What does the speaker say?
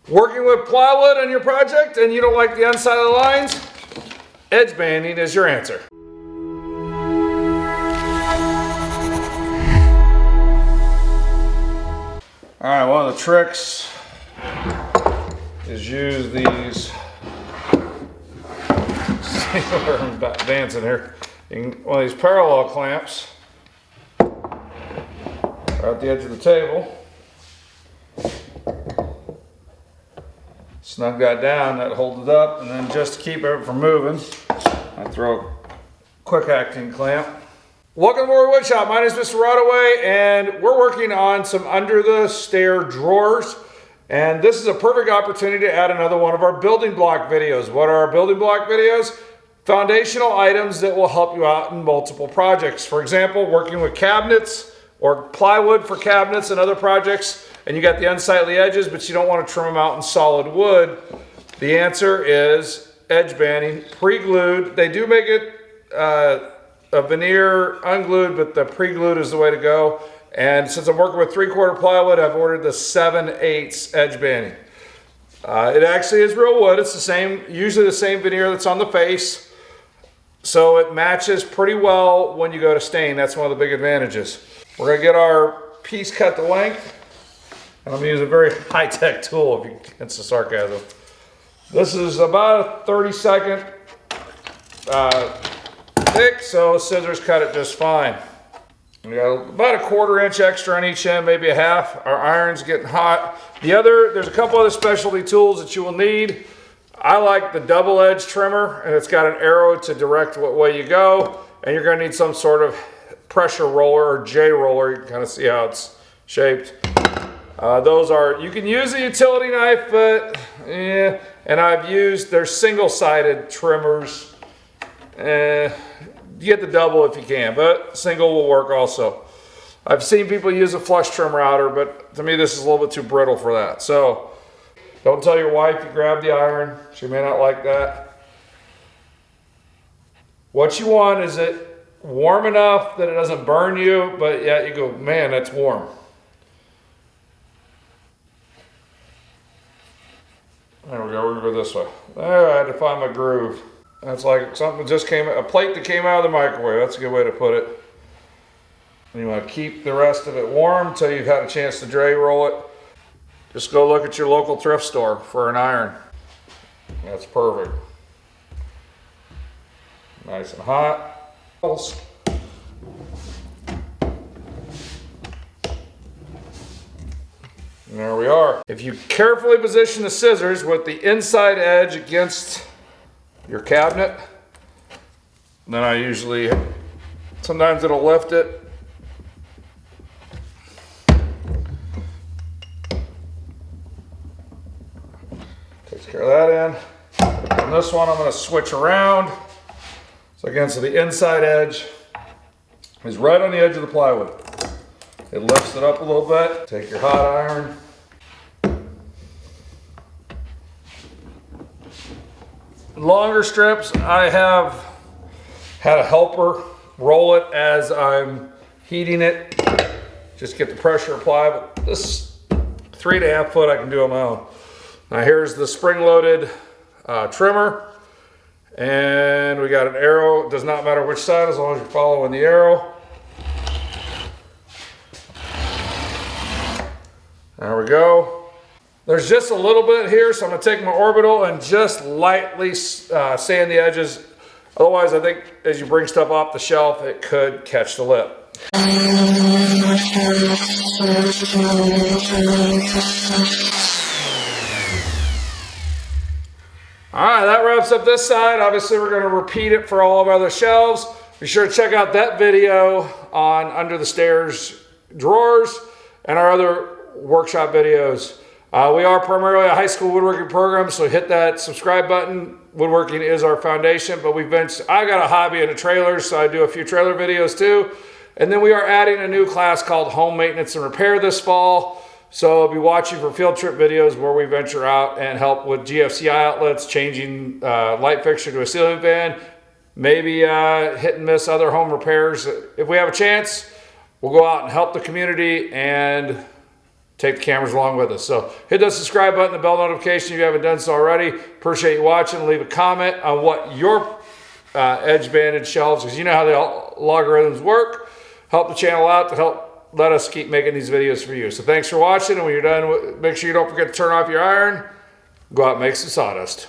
Working with plywood on your project and you don't like the inside of the lines? Edge banding is your answer. All right, one of the tricks is use these, see where I'm advancing here, one of these parallel clamps right at the edge of the table. Snug that down, that holds it up, and then just to keep it from moving, I throw a quick acting clamp. Welcome to More Wood Shop. My name is Mr. Rodaway, and we're working on some under the stair drawers. And this is a perfect opportunity to add another one of our building block videos. What are our building block videos? Foundational items that will help you out in multiple projects. For example, working with cabinets or plywood for cabinets and other projects, and you got the unsightly edges, but you don't want to trim them out in solid wood. The answer is edge banding, pre-glued. They do make it a veneer unglued, but the pre-glued is the way to go. And since I'm working with 3/4 plywood, I've ordered the 7/8 edge banding. It actually is real wood. It's the same, usually the same veneer that's on the face. So it matches pretty well when you go to stain. That's one of the big advantages. We're gonna get our piece cut to length. And I'm gonna use a very high-tech tool, if you get the sarcasm. This is about a 30-second thick, so scissors cut it just fine. We got about a 1/4 inch extra on each end, maybe a half. Our iron's getting hot. There's a couple other specialty tools that you will need. I like the double edge trimmer, and it's got an arrow to direct what way you go. And you're gonna need some sort of pressure roller or J roller. You can kind of see how it's shaped. You can use a utility knife, but yeah. And there's single-sided trimmers. You get the double if you can, but single will work also. I've seen people use a flush trim router, but to me this is a little bit too brittle for that. So don't tell your wife you grabbed the iron. She may not like that. What you want is it warm enough that it doesn't burn you, but yet you go, man, that's warm. There we go, we're gonna go this way. There, I had to find my groove. That's like something just a plate that came out of the microwave. That's a good way to put it. And you want to keep the rest of it warm until you've had a chance to J roll it. Just go look at your local thrift store for an iron. That's perfect. Nice and hot. And there we are. If you carefully position the scissors with the inside edge against your cabinet, then sometimes it'll lift it. Takes care of that end. And this one I'm going to switch around. So again, so the inside edge is right on the edge of the plywood. It lifts it up a little bit. Take your hot iron. Longer strips, I have had a helper roll it as I'm heating it. Just get the pressure applied, but this 3.5 foot I can do on my own. Now here's the spring-loaded trimmer, and we got an arrow. It does not matter which side as long as you're following the arrow. There we go. There's just a little bit here, so I'm going to take my orbital and just lightly sand the edges. Otherwise, I think as you bring stuff off the shelf, it could catch the lip. All right, that wraps up this side. Obviously, we're going to repeat it for all of our other shelves. Be sure to check out that video on Under the Stairs drawers and our other workshop videos. We are primarily a high school woodworking program, so hit that subscribe button. Woodworking is our foundation, but I got a hobby in a trailer, so I do a few trailer videos too. And then we are adding a new class called Home Maintenance and Repair this fall. So I'll be watching for field trip videos where we venture out and help with GFCI outlets, changing light fixture to a ceiling fan, maybe hit and miss other home repairs. If we have a chance, we'll go out and help the community and take the cameras along with us. So hit that subscribe button, the bell notification if you haven't done so already. Appreciate you watching. Leave a comment on what your edge banded shelves, because you know how the logarithms work. Help the channel out to help let us keep making these videos for you. So thanks for watching, and when you're done, make sure you don't forget to turn off your iron. Go out and make some sawdust.